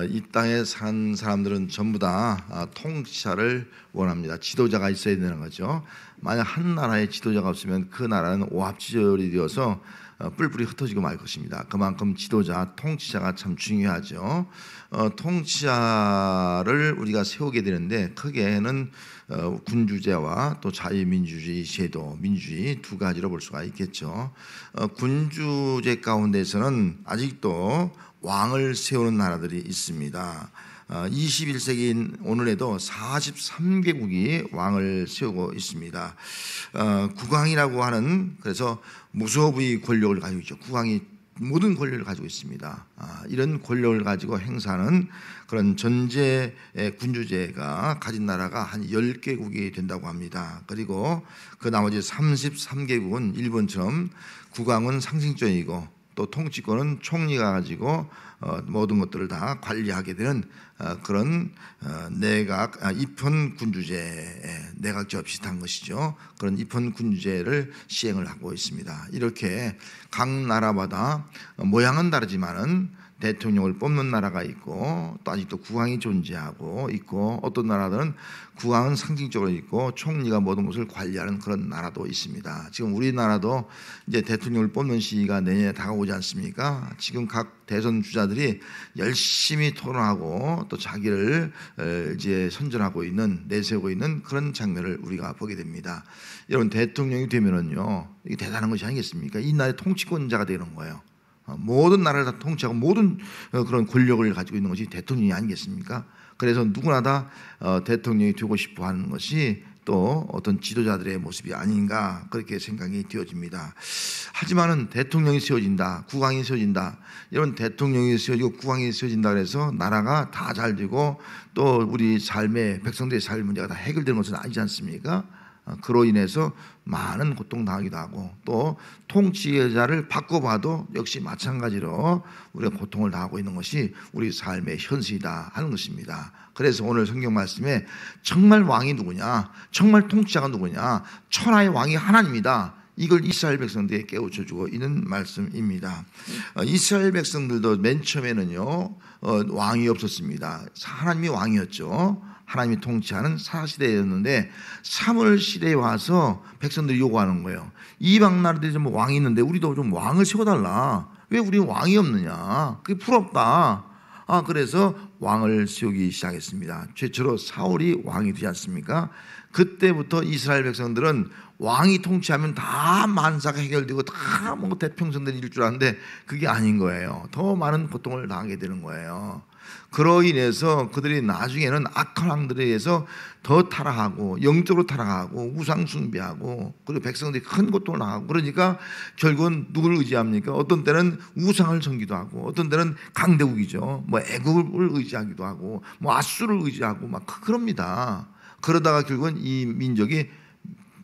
이 땅에 사는 사람들은 전부 다 통치자를 원합니다. 지도자가 있어야 되는 거죠. 만약 한 나라에 지도자가 없으면 그 나라는 오합지졸이 되어서 뿔뿔이 흩어지고 말 것입니다. 그만큼 지도자, 통치자가 참 중요하죠. 통치자를 우리가 세우게 되는데 크게는 군주제와 또 자유민주주의 제도, 민주주의 두 가지로 볼 수가 있겠죠. 군주제 가운데서는 아직도 왕을 세우는 나라들이 있습니다. 21세기인 오늘에도 43개국이 왕을 세우고 있습니다. 국왕이라고 하는, 그래서 무소부의 권력을 가지고 있죠. 국왕이 모든 권력을 가지고 있습니다. 이런 권력을 가지고 행사하는 그런 전제 군주제가 가진 나라가 한 10개국이 된다고 합니다. 그리고 그 나머지 33개국은 일본처럼 국왕은 상징적이고 또 통치권은 총리가 가지고 모든 것들을 다 관리하게 되는 그런 입헌 군주제, 내각제와 비슷한 것이죠. 그런 입헌 군주제를 시행을 하고 있습니다. 이렇게 각 나라마다 모양은 다르지만은 대통령을 뽑는 나라가 있고 또 아직도 국왕이 존재하고 있고, 어떤 나라들은 국왕은 상징적으로 있고 총리가 모든 것을 관리하는 그런 나라도 있습니다. 지금 우리나라도 이제 대통령을 뽑는 시기가 내년에 다가오지 않습니까? 지금 각 대선 주자들이 열심히 토론하고 또 자기를 이제 선전하고 있는, 내세우고 있는 그런 장면을 우리가 보게 됩니다. 여러분, 대통령이 되면은요, 이게 대단한 것이 아니겠습니까? 이 나라의 통치권자가 되는 거예요. 모든 나라를 다 통치하고 모든 그런 권력을 가지고 있는 것이 대통령이 아니겠습니까? 그래서 누구나 다 대통령이 되고 싶어 하는 것이 또 어떤 지도자들의 모습이 아닌가, 그렇게 생각이 되어집니다. 하지만은 대통령이 세워진다, 국왕이 세워진다, 이런 대통령이 세워지고 국왕이 세워진다 그래서 나라가 다 잘 되고 또 우리 삶의, 백성들의 삶 문제가 다 해결되는 것은 아니지 않습니까? 그로 인해서 많은 고통당하기도 하고, 또 통치자를 바꿔봐도 역시 마찬가지로 우리가 고통을 당하고 있는 것이 우리 삶의 현실이다 하는 것입니다. 그래서 오늘 성경 말씀에 정말 왕이 누구냐, 정말 통치자가 누구냐, 천하의 왕이 하나님이다, 이걸 이스라엘 백성들에게 깨우쳐주고 있는 말씀입니다. 이스라엘 백성들도 맨 처음에는요 왕이 없었습니다. 하나님이 왕이었죠. 하나님이 통치하는 사시대였는데 사무엘 시대에 와서 백성들이 요구하는 거예요. 이방 나라들이 좀 왕이 있는데 우리도 좀 왕을 세워달라. 왜 우리 왕이 없느냐? 그게 부럽다. 그래서 왕을 세우기 시작했습니다. 최초로 사울이 왕이 되지 않습니까? 그때부터 이스라엘 백성들은 왕이 통치하면 다 만사가 해결되고 다 뭐 태평성들이 이룰 줄 알았는데 그게 아닌 거예요. 더 많은 고통을 당하게 되는 거예요. 그로 인해서 그들이 나중에는 악한 왕들에 의해서 더 타락하고, 영적으로 타락하고, 우상 숭배하고, 그리고 백성들이 큰 고통을 당하고, 그러니까 결국은 누구를 의지합니까? 어떤 때는 우상을 섬기도 하고, 어떤 때는 강대국이죠, 뭐 애국을 의지하기도 하고, 뭐 아수를 의지하고 막 그럽니다. 그러다가 결국은 이 민족이,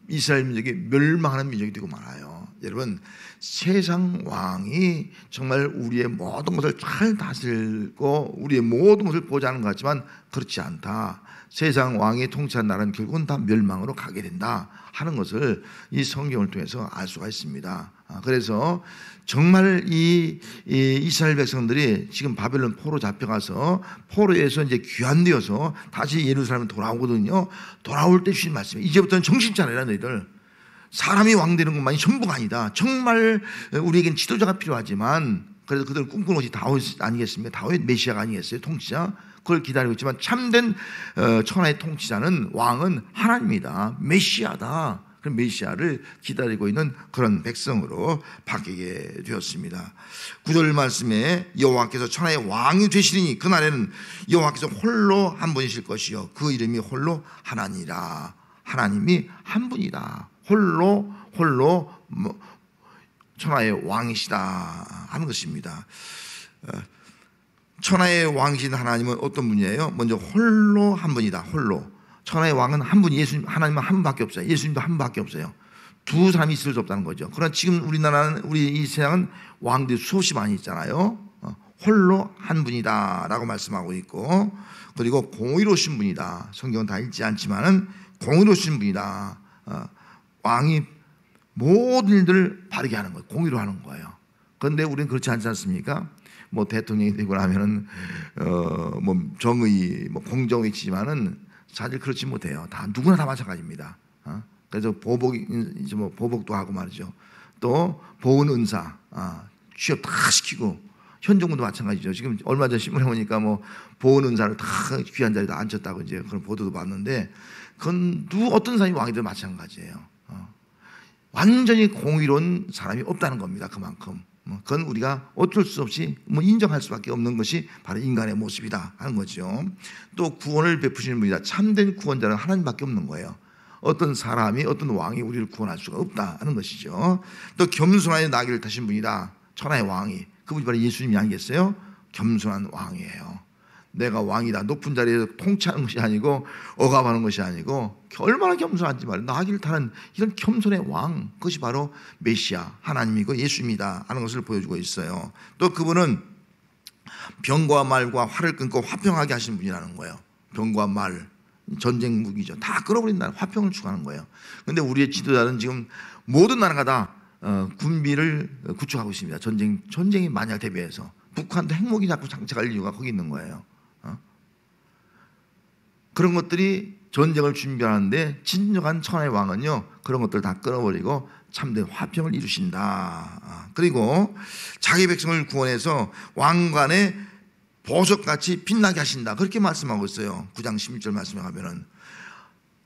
이스라엘 민족이 멸망하는 민족이 되고 말아요. 여러분, 세상 왕이 정말 우리의 모든 것을 잘 다스리고 우리의 모든 것을 보좌하는 것 같지만 그렇지 않다. 세상 왕이 통치한 나라는 결국은 다 멸망으로 가게 된다 하는 것을 이 성경을 통해서 알 수가 있습니다. 그래서 정말 이 이스라엘 백성들이 지금 바벨론 포로 잡혀가서 포로에서 이제 귀환되어서 다시 예루살렘에 돌아오거든요. 돌아올 때 주신 말씀이에요. 이제부터는 정신 차려라 너희들. 사람이 왕 되는 것만이 전부가 아니다. 정말 우리에겐 지도자가 필요하지만, 그래서 그들은 꿈꾸는 것이 다윗 아니겠습니까? 다윗 메시아가 아니겠어요? 통치자. 그걸 기다리고 있지만 참된 천하의 통치자는, 왕은 하나님이다, 메시아다. 그 메시아를 기다리고 있는 그런 백성으로 바뀌게 되었습니다. 9절 말씀에 여호와께서 천하의 왕이 되시리니 그날에는 여호와께서 홀로 한 분이실 것이요 그 이름이 홀로 하나니라. 하나님이 한 분이다. 홀로 천하의 왕이시다 하는 것입니다. 천하의 왕이신 하나님은 어떤 분이에요? 먼저 홀로 한 분이다. 홀로. 천하의 왕은 한 분이, 예수님, 하나님은 한 분밖에 없어요. 예수님도 한 분밖에 없어요. 두 사람이 있을 수 없다는 거죠. 그러나 지금 우리나라는, 우리 이 세상은 왕들이 수없이 많이 있잖아요. 홀로 한 분이다 라고 말씀하고 있고, 그리고 공의로우신 분이다. 성경은 다 읽지 않지만은 공의로우신 분이다. 왕이 모든 일들을 바르게 하는 거예요. 공의로 하는 거예요. 그런데 우리는 그렇지 않지 않습니까? 뭐 대통령이 되고 나면은 뭐 정의, 뭐 공정을 외치지만은 사실 그렇지 못해요. 다 누구나 다 마찬가지입니다. 그래서 이제 뭐 보복도 하고 말이죠. 또 보훈 은사 취업 다 시키고 현종군도 마찬가지죠. 지금 얼마 전 신문에 보니까 뭐 보훈 은사를 다 귀한 자리에 앉혔다고 이제 그런 보도도 봤는데 그건 어떤 사람이 왕이든 마찬가지예요. 완전히 공의로운 사람이 없다는 겁니다. 그만큼. 그건 우리가 어쩔 수 없이 뭐 인정할 수밖에 없는 것이 바로 인간의 모습이다 하는 거죠. 또 구원을 베푸시는 분이다. 참된 구원자는 하나님밖에 없는 거예요. 어떤 사람이 어떤 왕이 우리를 구원할 수가 없다 하는 것이죠. 또 겸손하게 나귀를 타신 분이다. 천하의 왕이. 그분이 바로 예수님이 아니겠어요? 겸손한 왕이에요. 내가 왕이다. 높은 자리에서 통치하는 것이 아니고 억압하는 것이 아니고 얼마나 겸손한지 말이에요. 나귀를 타는 이런 겸손의 왕, 그것이 바로 메시아 하나님이고 예수입니다 하는 것을 보여주고 있어요. 또 그분은 병과 말과 활을 끊고 화평하게 하신 분이라는 거예요. 병과 말, 전쟁 무기죠. 다 끌어버린다는 화평을 추구하는 거예요. 그런데 우리의 지도자는 지금 모든 나라가 다 군비를 구축하고 있습니다. 전쟁이 만약 대비해서 북한도 핵무기 자꾸 장착할 이유가 거기 있는 거예요. 그런 것들이 전쟁을 준비하는데 진정한 천하의 왕은요 그런 것들을 다 끊어버리고 참된 화평을 이루신다. 그리고 자기 백성을 구원해서 왕관의 보석같이 빛나게 하신다. 그렇게 말씀하고 있어요. 9장 16절 말씀에 가면은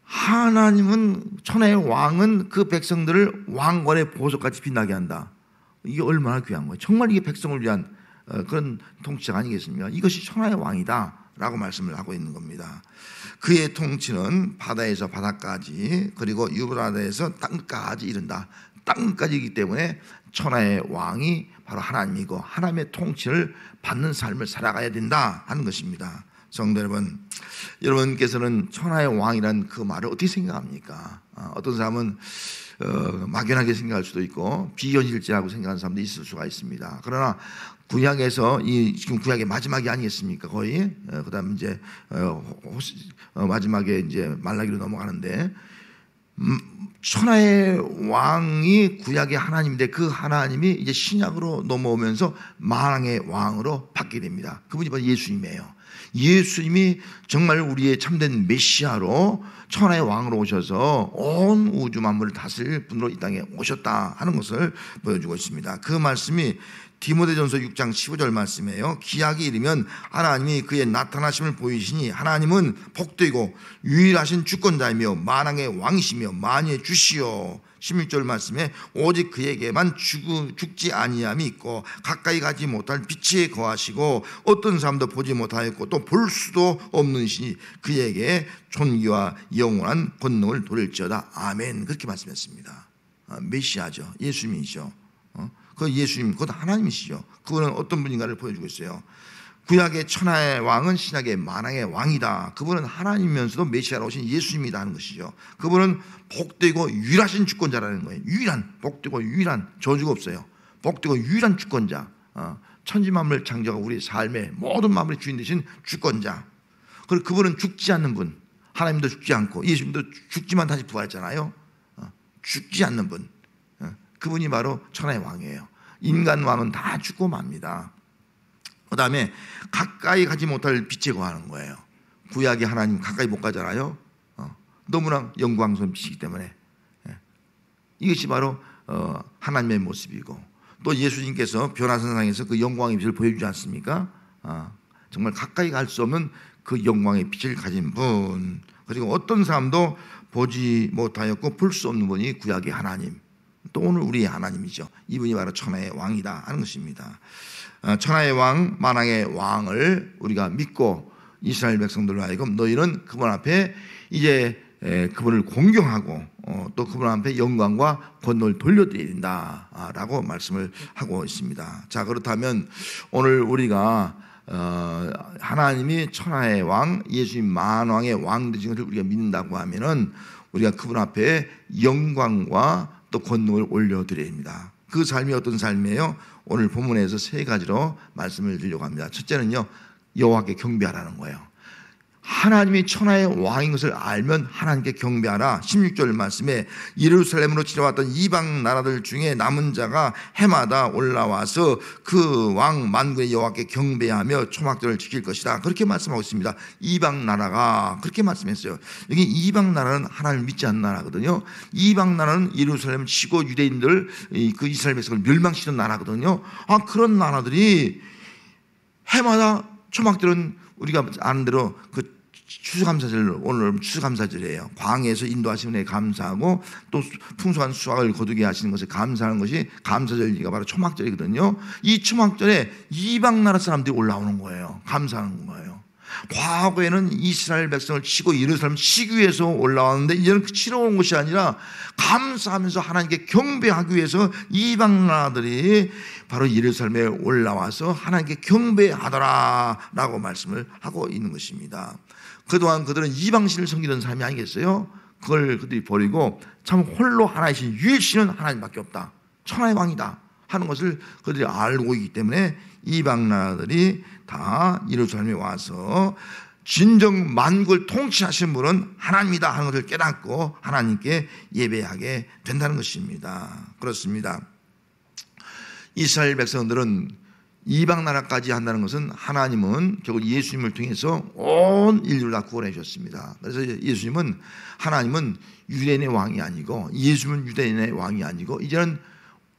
하나님은 천하의 왕은 그 백성들을 왕관의 보석같이 빛나게 한다. 이게 얼마나 귀한 거예요. 정말 이게 백성을 위한 그런 통치자가 아니겠습니까? 이것이 천하의 왕이다 라고 말씀을 하고 있는 겁니다. 그의 통치는 바다에서 바다까지 그리고 유브라데에서 땅까지 이른다. 땅까지이기 때문에 천하의 왕이 바로 하나님이고 하나님의 통치를 받는 삶을 살아가야 된다 하는 것입니다. 성도 여러분, 여러분께서는 천하의 왕이란 그 말을 어떻게 생각합니까? 어떤 사람은 막연하게 생각할 수도 있고 비현실적이라고 생각하는 사람도 있을 수가 있습니다. 그러나 구약에서 지금 구약의 마지막이 아니겠습니까? 거의 그다음 이제 마지막에 이제 말라기로 넘어가는데 천하의 왕이 구약의 하나님인데 그 하나님이 이제 신약으로 넘어오면서 만왕의 왕으로 바뀌게 됩니다. 그분이 바로 예수님이에요. 예수님이 정말 우리의 참된 메시아로 천하의 왕으로 오셔서 온 우주 만물을 다스릴 분으로 이 땅에 오셨다 하는 것을 보여주고 있습니다. 그 말씀이 디모데전서 6장 15절 말씀이에요. 기약이 이르면 하나님이 그의 나타나심을 보이시니 하나님은 복되고 유일하신 주권자이며 만왕의 왕이시며 만유의 주시오. 16절 말씀에 오직 그에게만 죽지 아니함이 있고 가까이 가지 못할 빛에 거하시고 어떤 사람도 보지 못하였고 또 볼 수도 없는 신이 그에게 존귀와 영원한 권능을 돌릴지어다. 아멘. 그렇게 말씀했습니다. 메시아죠. 예수님이죠. 그 예수님, 그것도 하나님이시죠. 그분은 어떤 분인가를 보여주고 있어요. 구약의 천하의 왕은 신약의 만왕의 왕이다. 그분은 하나님이면서도 메시아로 오신 예수님이다 하는 것이죠. 그분은 복되고 유일하신 주권자라는 거예요. 유일한, 복되고 유일한, 저주가 없어요. 복되고 유일한 주권자. 천지만물 창조가 우리 삶의 모든 만물의 주인 되신 주권자. 그리고 그분은 죽지 않는 분. 하나님도 죽지 않고 예수님도 죽지만 다시 부활했잖아요. 죽지 않는 분. 그분이 바로 천하의 왕이에요. 인간 왕은 다 죽고 맙니다. 그 다음에 가까이 가지 못할 빛에 거하는 거예요. 구약의 하나님 가까이 못 가잖아요. 너무나 영광스러운 빛이기 때문에 이것이 바로 하나님의 모습이고 또 예수님께서 변화선상에서 그 영광의 빛을 보여주지 않습니까? 정말 가까이 갈 수 없는 그 영광의 빛을 가진 분, 그리고 어떤 사람도 보지 못하였고 볼 수 없는 분이 구약의 하나님, 또 오늘 우리의 하나님이죠. 이분이 바로 천하의 왕이다 하는 것입니다. 천하의 왕, 만왕의 왕을 우리가 믿고 이스라엘 백성들로 하여금 너희는 그분 앞에 이제 그분을 공경하고 또 그분 앞에 영광과 권능을 돌려드려야 된다라고 말씀을 하고 있습니다. 자, 그렇다면 오늘 우리가 하나님이 천하의 왕, 예수님 만왕의 왕 되신 것을 우리가 믿는다고 하면은 우리가 그분 앞에 영광과 또 권능을 올려드려야 합니다. 그 삶이 어떤 삶이에요? 오늘 본문에서 세 가지로 말씀을 드리려고 합니다. 첫째는요, 여호와께 경배하라는 거예요. 하나님이 천하의 왕인 것을 알면 하나님께 경배하라. 16절 말씀에 예루살렘으로 지나왔던 이방 나라들 중에 남은 자가 해마다 올라와서 그 왕 만군의 여호와께 경배하며 초막절을 지킬 것이다. 그렇게 말씀하고 있습니다. 이방 나라가 그렇게 말씀했어요. 여기 이방 나라는 하나님을 믿지 않는 나라거든요. 이방 나라는 예루살렘을 치고 유대인들 그 이스라엘 백성을 멸망시키는 나라거든요. 그런 나라들이 해마다 초막절은 우리가 아는 대로 그 추수감사절, 오늘 추수감사절이에요. 광야에서 인도하시는 데 감사하고 또 풍성한 수확을 거두게 하시는 것을 감사하는 것이 감사절이가 바로 초막절이거든요. 이 초막절에 이방 나라 사람들이 올라오는 거예요. 감사하는 거예요. 과거에는 이스라엘 백성을 치고 예루살렘을 치기 위해서 올라왔는데 이제는 치러 온 것이 아니라 감사하면서 하나님께 경배하기 위해서 이방 나라들이 바로 예루살렘에 올라와서 하나님께 경배하더라 라고 말씀을 하고 있는 것입니다. 그동안 그들은 이방신을 섬기던 사람이 아니겠어요? 그걸 그들이 버리고 참 홀로 하나이신 유일신은 하나님밖에 없다, 천하의 왕이다 하는 것을 그들이 알고 있기 때문에 이방 나라들이 다 예루살렘에 와서 진정 만국을 통치하신 분은 하나님이다 하는 것을 깨닫고 하나님께 예배하게 된다는 것입니다. 그렇습니다. 이스라엘 백성들은 이방 나라까지 한다는 것은 하나님은 결국 예수님을 통해서 온 인류를 다 구원해 주셨습니다. 그래서 예수님은, 하나님은 유대인의 왕이 아니고, 예수님은 유대인의 왕이 아니고 이제는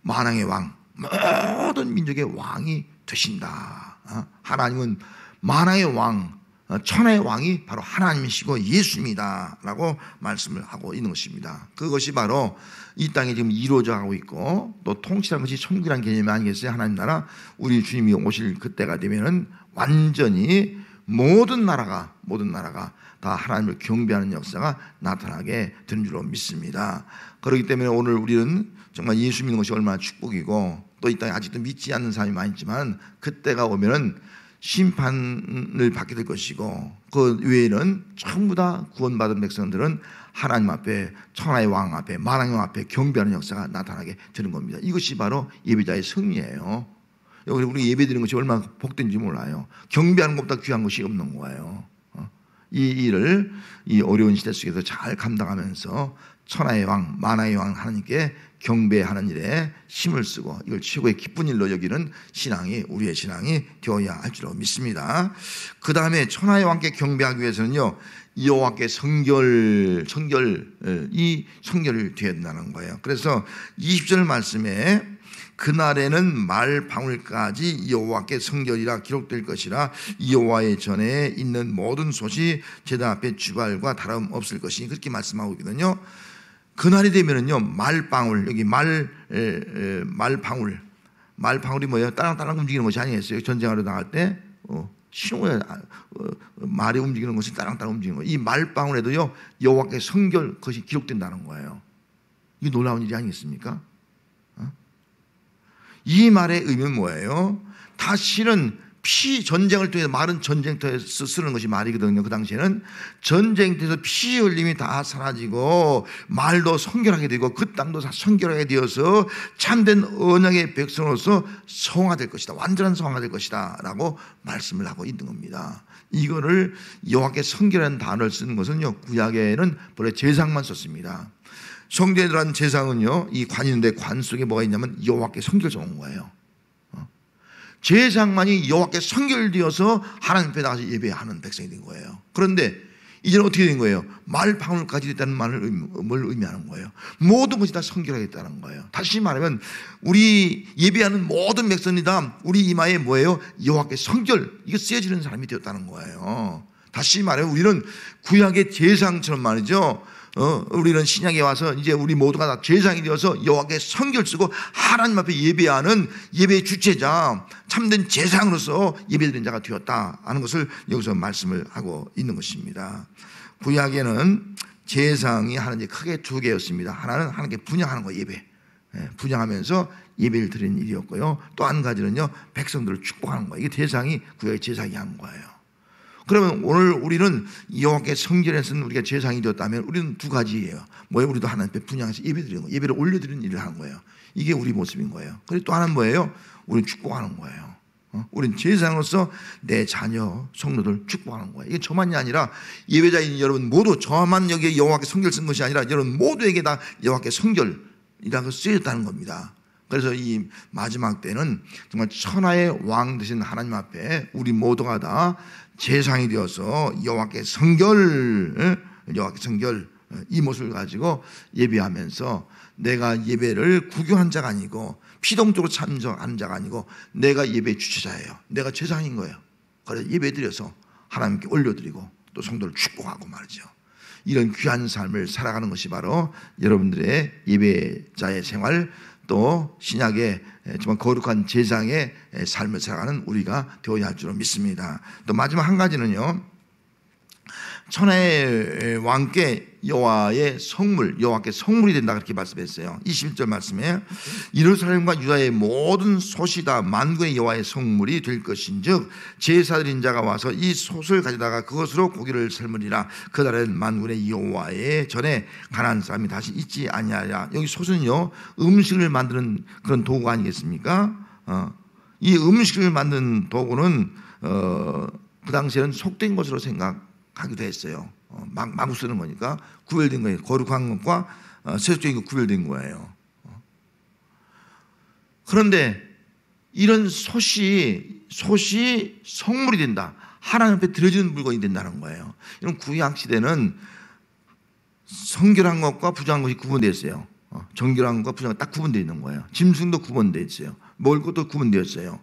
만왕의 왕, 모든 민족의 왕이 되신다. 하나님은 만왕의 왕, 천하의 왕이 바로 하나님이시고 예수입니다 라고 말씀을 하고 있는 것입니다. 그것이 바로 이 땅에 지금 이루어져 가고 있고 또 통치라는 것이 천국이라는 개념이 아니겠어요? 하나님 나라, 우리 주님이 오실 그때가 되면은 완전히 모든 나라가 다 하나님을 경배하는 역사가 나타나게 되는 줄로 믿습니다. 그렇기 때문에 오늘 우리는 정말 예수 믿는 것이 얼마나 축복이고 또 이 땅에 아직도 믿지 않는 사람이 많이 있지만 그때가 오면은 심판을 받게 될 것이고 그 외에는 전부 다 구원받은 백성들은 하나님 앞에, 천하의 왕 앞에, 만왕의 왕 앞에 경배하는 역사가 나타나게 되는 겁니다. 이것이 바로 예배자의 승리예요. 우리 예배 드리는 것이 얼마나 복된지 몰라요. 경배하는 것보다 귀한 것이 없는 거예요. 이 일을 이 어려운 시대 속에서 잘 감당하면서 천하의 왕, 만왕의 왕 하나님께 경배하는 일에 힘을 쓰고 이걸 최고의 기쁜 일로 여기는 신앙이, 우리의 신앙이 되어야 할 줄로 믿습니다. 그 다음에 천하의 왕께 경배하기 위해서는요, 여호와께 성결이 성결이 되어야 된다는 거예요. 그래서 20절 말씀에 그날에는 말 방울까지 여호와께 성결이라 기록될 것이라 여호와의 전에 있는 모든 솥이 제단 앞에 주발과 다름없을 것이니 그렇게 말씀하고 있거든요. 그날이 되면은요, 말방울, 여기 말방울이 뭐예요? 따랑따랑 움직이는 것이 아니겠어요? 전쟁하러 나갈 때 신호에 말이 움직이는 것이 따랑따랑 움직이는 거예요. 이 말방울에도요, 여호와께 성결 그것이 기록된다는 거예요. 이게 놀라운 일이 아니겠습니까? 이 말의 의미는 뭐예요? 다시는 전쟁을 통해서, 말은 전쟁터에서 쓰는 것이 말이거든요. 그 당시에는 전쟁터에서 피 흘림이 다 사라지고 말도 성결하게 되고 그 땅도 다 성결하게 되어서 참된 언약의 백성으로서 성화될 것이다, 완전한 성화가 될 것이다 라고 말씀을 하고 있는 겁니다. 이거를 여호와께 성결한 단어를 쓰는 것은요, 구약에는 본래 제사장만 썼습니다. 성전에 들어간 제사장은요, 이 관 있는데 관 속에 뭐가 있냐면 여호와께 성결 적은 거예요. 제사장만이 여호와께 성결되어서 하나님 앞에 나가서 예배하는 백성이 된 거예요. 그런데 이제는 어떻게 된 거예요? 말 방울까지 됐다는 말을 뭘 의미하는 거예요? 모든 것이 다 성결하겠다는 거예요. 다시 말하면 우리 예배하는 모든 백성이 다 우리 이마에 뭐예요? 여호와께 성결, 이거 쓰여지는 사람이 되었다는 거예요. 다시 말하면 우리는 구약의 제사장처럼 말이죠. 우리는 신약에 와서 이제 우리 모두가 다 제사장이 되어서 여호와께 성결 쓰고 하나님 앞에 예배하는 예배의 주체자, 참된 제사장으로서 예배드리는 자가 되었다 하는 것을 여기서 말씀을 하고 있는 것입니다. 구약에는 제사장이 하나님께 크게 두 개였습니다. 하나는 하나님께 분향하는 거, 예배, 분향하면서 예배를 드리는 일이었고요. 또 한 가지는요, 백성들을 축복하는 거예요. 이게 제사장이, 구약의 제사장이 한 거예요. 그러면 오늘 우리는 여호와께 성결해서는 우리가 제사장이 되었다면 우리는 두 가지예요. 뭐예요? 우리도 하나님 앞에 분향해서 예배드리는 거예요. 예배를 올려드리는 일을 하는 거예요. 이게 우리 모습인 거예요. 그리고 또 하나는 뭐예요? 우리는 축복하는 거예요. 우린 제사장으로서 내 자녀 성도들 축복하는 거예요. 이게 저만이 아니라 예배자인 여러분 모두, 저만 여기에 여호와께 성결 쓴 것이 아니라 여러분 모두에게 다 여호와께 성결이라고 쓰였다는 겁니다. 그래서 이 마지막 때는 정말 천하의 왕 되신 하나님 앞에 우리 모두가 다 제사장이 되어서 여호와께 성결, 이 모습을 가지고 예배하면서 내가 예배를 구경한 자가 아니고 피동적으로 참석하는 자가 아니고 내가 예배 주체자예요. 내가 제사장인 거예요. 그래서 예배 드려서 하나님께 올려드리고 또 성도를 축복하고 말이죠. 이런 귀한 삶을 살아가는 것이 바로 여러분들의 예배자의 생활, 또 신약의 정말 거룩한 제사장의 삶을 살아가는 우리가 되어야 할 줄로 믿습니다. 또 마지막 한 가지는요, 천하의 왕께 여호와의 성물, 여호와께 성물이 된다 그렇게 말씀했어요. 21절 말씀에 예루살렘과 유다의 모든 솥이 다 만군의 여호와의 성물이 될 것인즉 제사드린 자가 와서 이 솥을 가져다가 그것으로 고기를 삶으리라. 그날에는 만군의 여호와의 전에 가난한 사람이 다시 있지 아니하리라. 여기 솥은요, 음식을 만드는 그런 도구 아니겠습니까? 이 음식을 만드는 도구는 그 당시에는 속된 것으로 생각하기도 했어요. 마구 쓰는 거니까 구별된 거예요. 거룩한 것과 세속적인 것 구별된 거예요. 그런데 이런 솥이 성물이 된다. 하나님 앞에 드려지는 물건이 된다는 거예요. 이런 구약 시대는 성결한 것과 부정한 것이 구분되어 있어요. 정결한 것과 부정한 것 딱 구분되어 있는 거예요. 짐승도 구분되어 있어요. 먹을 것도 구분되어 있어요.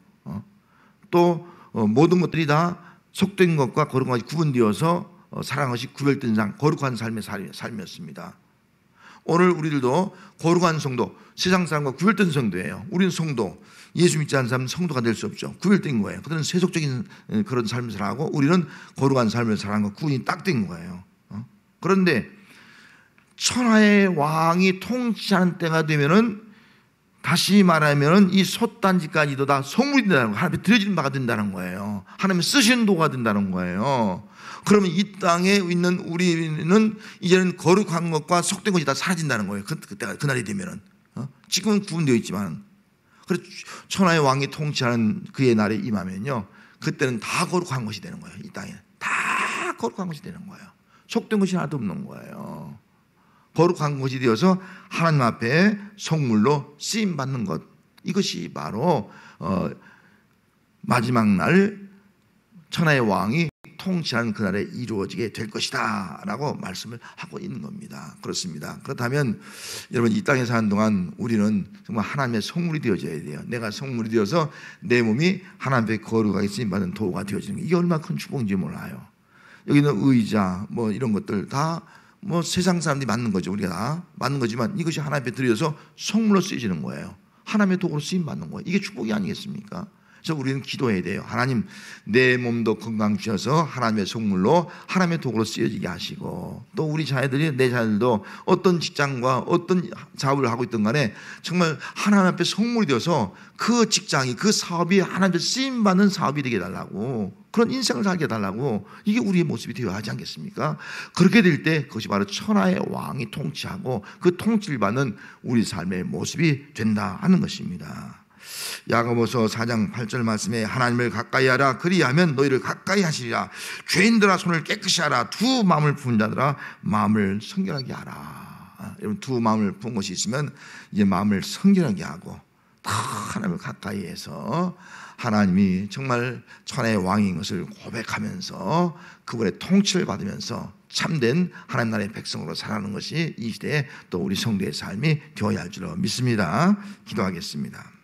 또 모든 것들이 다 속된 것과 거룩한 것이 구분되어서 살아간 것이 구별된 거룩한 삶의 삶이었습니다. 오늘 우리들도 거룩한 성도, 세상 사람과 구별된 성도예요. 우리는 성도, 예수 믿지 않는 사람은 성도가 될 수 없죠. 구별된 거예요. 그들은 세속적인 그런 삶을 살아가고 우리는 거룩한 삶을 살아가는 거 구분이 딱 된 거예요. 그런데 천하의 왕이 통치하는 때가 되면은, 다시 말하면은 이 솥단지까지도 다 성물이 된다는 거예요. 하나님께 드려지는 바가 된다는 거예요. 하나님 쓰시는 도가 된다는 거예요. 그러면 이 땅에 있는 우리는 이제는 거룩한 것과 속된 것이 다 사라진다는 거예요. 그때가 그날이 되면은. 지금은 구분되어 있지만, 그래서 천하의 왕이 통치하는 그의 날이 임하면요, 그때는 다 거룩한 것이 되는 거예요. 이 땅에 다 거룩한 것이 되는 거예요. 속된 것이 하나도 없는 거예요. 거룩한 것이 되어서 하나님 앞에 성물로 쓰임 받는 것, 이것이 바로 마지막 날 천하의 왕이 통치하는 그날에 이루어지게 될 것이다 라고 말씀을 하고 있는 겁니다. 그렇습니다. 그렇다면 여러분, 이 땅에 사는 동안 우리는 정말 하나님의 성물이 되어져야 돼요. 내가 성물이 되어서 내 몸이 하나님 앞에 거룩하게 쓰임받는 도구가 되어지는 게, 이게 얼마나 큰 축복인지 몰라요. 여기는 의자 뭐 이런 것들 다 뭐 세상 사람들이 만든 거죠. 우리가 다 만든 거지만 이것이 하나님 앞에 드려서 성물로 쓰여지는 거예요. 하나님의 도구로 쓰임받는 거예요. 이게 축복이 아니겠습니까? 그래서 우리는 기도해야 돼요. 하나님, 내 몸도 건강 주셔서 하나님의 성물로, 하나님의 도구로 쓰여지게 하시고, 또 우리 자녀들이, 내 자녀들도 어떤 직장과 어떤 작업을 하고 있든 간에 정말 하나님 앞에 성물이 되어서 그 직장이, 그 사업이 하나님 앞에 쓰임받는 사업이 되게 해달라고, 그런 인생을 살게 해달라고, 이게 우리의 모습이 되어야 하지 않겠습니까? 그렇게 될 때 그것이 바로 천하의 왕이 통치하고 그 통치를 받는 우리 삶의 모습이 된다 하는 것입니다. 야고보서 4장 8절 말씀에 하나님을 가까이 하라, 그리하면 너희를 가까이 하시리라. 죄인들아 손을 깨끗이 하라. 두 마음을 부은 자들아 마음을 성결하게 하라. 여러분, 두 마음을 부은 것이 있으면 이제 마음을 성결하게 하고 다 하나님을 가까이 해서 하나님이 정말 천하의 왕인 것을 고백하면서 그분의 통치를 받으면서 참된 하나님 나라의 백성으로 살아가는 것이 이 시대에 또 우리 성도의 삶이 되어야 할 줄로 믿습니다. 기도하겠습니다.